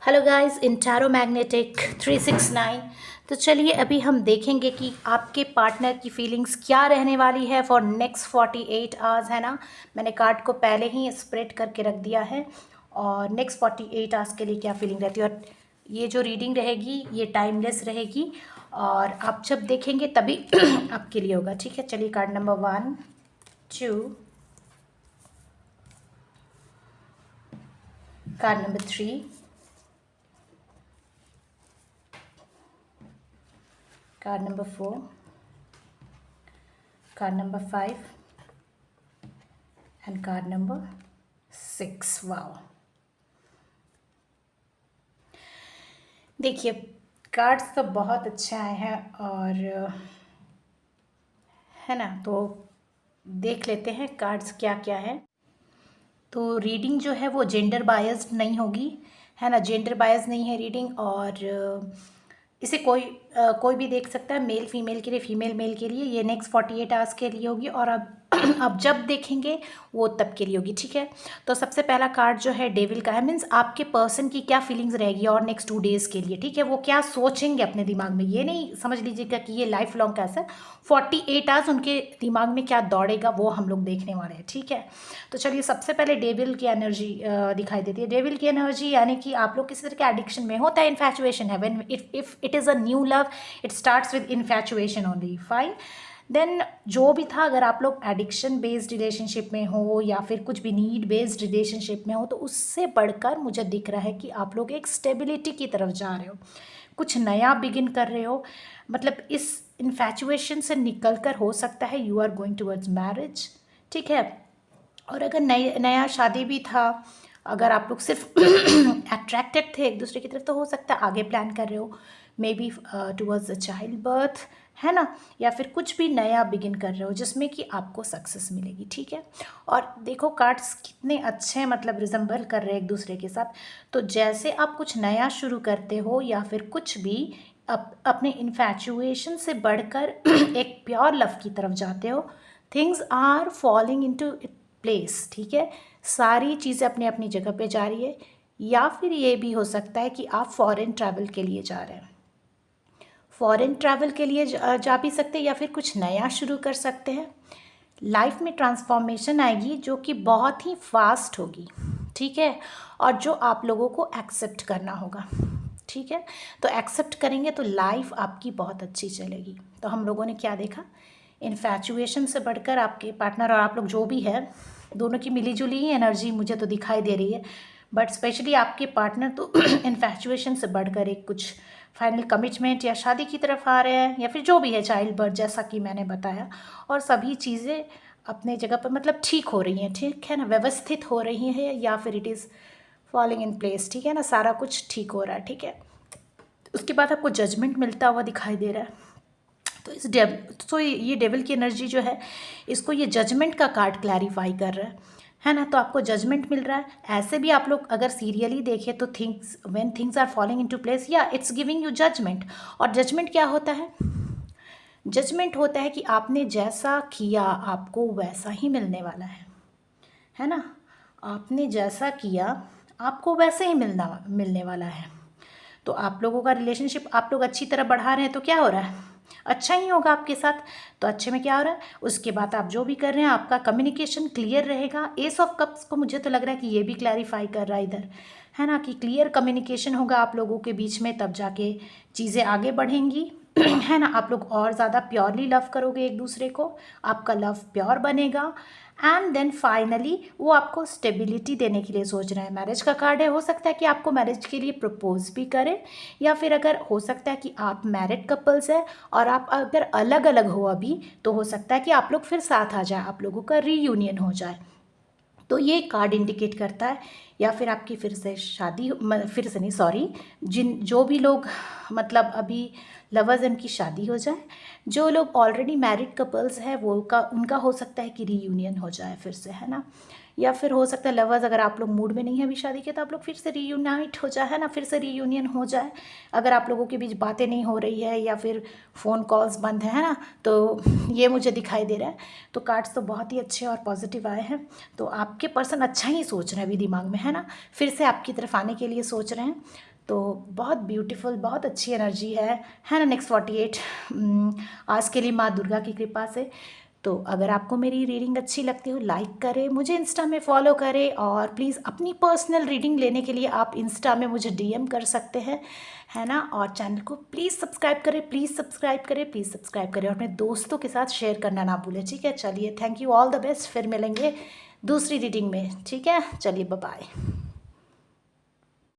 Hello guys in tarot magnetic 369। तो चलिए अभी हम देखेंगे कि आपके पार्टनर की फीलिंग्स क्या रहने वाली है फॉर नेक्स्ट 48 आवर्स, है ना। मैंने कार्ड को पहले ही स्प्रेड करके रख दिया है और नेक्स्ट 48 आवर्स के लिए क्या फीलिंग रहती है। और ये जो रीडिंग रहेगी ये टाइमलेस रहेगी और आप जब देखेंगे तभी आपके लिए होगा, ठीक है। चलिए card number 1, 2, card number 3, card number 4, card number 5 and card number 6। Wow, देखिए कार्ड्स तो बहुत अच्छे आए हैं और है ना, तो देख लेते हैं कार्ड्स क्या क्या है। तो रीडिंग जो है वो जेंडर बायस्ड नहीं होगी, है ना, जेंडर बायस नहीं है रीडिंग। और इसे कोई भी देख सकता है, मेल फीमेल के लिए, फीमेल मेल के लिए। ये नेक्स्ट 48 आवर्स के लिए होगी और अब जब देखेंगे वो तब के लिए होगी, ठीक है। तो सबसे पहला कार्ड जो है डेविल का है, मीन्स आपके पर्सन की क्या फीलिंग्स रहेगी और नेक्स्ट 2 डेज़ के लिए, ठीक है। वो क्या सोचेंगे अपने दिमाग में, ये नहीं समझ लीजिएगा कि ये लाइफ लॉन्ग कैसा है। 48 आवर्स उनके दिमाग में क्या दौड़ेगा वो हम लोग देखने वाले हैं, ठीक है। तो चलिए सबसे पहले डेविल की एनर्जी दिखाई देती है। डेविल की एनर्जी यानी कि आप लोग किसी तरह के एडिक्शन में होता है, इन्फैचुएशन है। When if it is a new love it starts with infatuation only, fine. Then जो भी था, अगर आप लोग एडिक्शन बेस्ड रिलेशनशिप में हो या फिर कुछ भी नीड बेस्ड रिलेशनशिप में हो, तो उससे बढ़कर मुझे दिख रहा है कि आप लोग एक स्टेबिलिटी की तरफ जा रहे हो, कुछ नया बिगिन कर रहे हो। मतलब इस इन्फैचुएशन से निकल कर हो सकता है you are going towards marriage, ठीक है। और अगर नया शादी भी था, अगर आप लोग सिर्फ अट्रैक्टेड थे एक दूसरे की तरफ, तो हो सकता है आगे प्लान कर रहे हो, may be towards a child birth, है ना, या फिर कुछ भी नया बिगिन कर रहे हो जिसमें कि आपको सक्सेस मिलेगी, ठीक है। और देखो कार्ड्स कितने अच्छे हैं, मतलब रिजेंबल कर रहे हैं एक दूसरे के साथ। तो जैसे आप कुछ नया शुरू करते हो या फिर कुछ भी अपने इन्फैचुएशन से बढ़कर एक प्योर लव की तरफ जाते हो, things are falling into place, ठीक है। सारी चीज़ें अपनी अपनी जगह पे जा रही है। या फिर ये भी हो सकता है कि आप फॉरेन ट्रैवल के लिए जा रहे हैं, फॉरेन ट्रैवल के लिए जा भी सकते हैं या फिर कुछ नया शुरू कर सकते हैं। लाइफ में ट्रांसफॉर्मेशन आएगी जो कि बहुत ही फास्ट होगी, ठीक है। और जो आप लोगों को एक्सेप्ट करना होगा, ठीक है। तो एक्सेप्ट करेंगे तो लाइफ आपकी बहुत अच्छी चलेगी। तो हम लोगों ने क्या देखा, इन्फैचुएशन से बढ़कर आपके पार्टनर और आप लोग जो भी है, दोनों की मिलीजुली ही एनर्जी मुझे तो दिखाई दे रही है। बट स्पेशली आपके पार्टनर तो इन्फैचुएशन से बढ़कर एक कुछ फाइनल कमिटमेंट या शादी की तरफ आ रहे हैं, या फिर जो भी है चाइल्ड बर्थ, जैसा कि मैंने बताया। और सभी चीज़ें अपने जगह पर मतलब ठीक हो रही हैं, ठीक है ना, व्यवस्थित हो रही हैं, या फिर it is falling in place, ठीक है ना, सारा कुछ ठीक हो रहा है, ठीक है। उसके बाद आपको जजमेंट मिलता हुआ दिखाई दे रहा है। तो ये डेविल की एनर्जी जो है, इसको ये जजमेंट का कार्ड क्लैरिफाई कर रहा है ना। तो आपको जजमेंट मिल रहा है। ऐसे भी आप लोग अगर सीरियली देखें तो when things are falling into place, या इट्स गिविंग यू जजमेंट। और जजमेंट क्या होता है, जजमेंट होता है कि आपने जैसा किया आपको वैसा ही मिलने वाला है ना। आपने जैसा किया आपको वैसे ही मिलने वाला है। तो आप लोगों का रिलेशनशिप आप लोग अच्छी तरह बढ़ा रहे हैं तो क्या हो रहा है, अच्छा ही होगा आपके साथ। तो अच्छे में क्या हो रहा है, उसके बाद आप जो भी कर रहे हैं आपका कम्युनिकेशन क्लियर रहेगा। एस ऑफ कप्स को मुझे तो लग रहा है कि ये भी क्लैरिफाई कर रहा है इधर, है ना, कि क्लियर कम्युनिकेशन होगा आप लोगों के बीच में, तब जाके चीज़ें आगे बढ़ेंगी है ना। आप लोग और ज़्यादा प्योरली लव करोगे एक दूसरे को, आपका लव प्योर बनेगा। एंड देन फाइनली वो आपको स्टेबिलिटी देने के लिए सोच रहे हैं। मैरिज का कार्ड है, हो सकता है कि आपको मैरिज के लिए प्रपोज भी करें, या फिर अगर हो सकता है कि आप मैरिड कपल्स हैं और आप अगर अलग अलग हो अभी, तो हो सकता है कि आप लोग फिर साथ आ जाए, आप लोगों का रीयूनियन हो जाए। तो ये कार्ड इंडिकेट करता है। या फिर आपकी फिर से शादी, फिर से नहीं सॉरी, जो भी लोग मतलब अभी लवर्स उनकी शादी हो जाए, जो लोग ऑलरेडी मैरिड कपल्स हैं वो उनका हो सकता है कि रीयूनियन हो जाए फिर से, है ना। या फिर हो सकता है लवर्स, अगर आप लोग मूड में नहीं है अभी शादी के, तो आप लोग फिर से रीयूनाइट हो जाए, है ना, फिर से रीयूनियन हो जाए। अगर आप लोगों के बीच बातें नहीं हो रही है या फिर फ़ोन कॉल्स बंद है ना, तो ये मुझे दिखाई दे रहा है। तो कार्ड्स तो बहुत ही अच्छे और पॉजिटिव आए हैं। तो आपके पर्सन अच्छा ही सोच रहे हैं अभी दिमाग में, है ना, फिर से आपकी तरफ आने के लिए सोच रहे हैं। तो बहुत ब्यूटीफुल, बहुत अच्छी एनर्जी है ना। नेक्स्ट 48 आज के लिए माँ दुर्गा की कृपा से। तो अगर आपको मेरी रीडिंग अच्छी लगती हो, लाइक करें, मुझे इंस्टा में फॉलो करें, और प्लीज़ अपनी पर्सनल रीडिंग लेने के लिए आप इंस्टा में मुझे डीएम कर सकते हैं, है ना। और चैनल को प्लीज़ सब्सक्राइब करें, प्लीज़ सब्सक्राइब करें, प्लीज़ सब्सक्राइब करें, और अपने दोस्तों के साथ शेयर करना ना भूलें, ठीक है। चलिए, thank you, all the best, फिर मिलेंगे दूसरी रीडिंग में, ठीक है। चलिए, बाय बाय।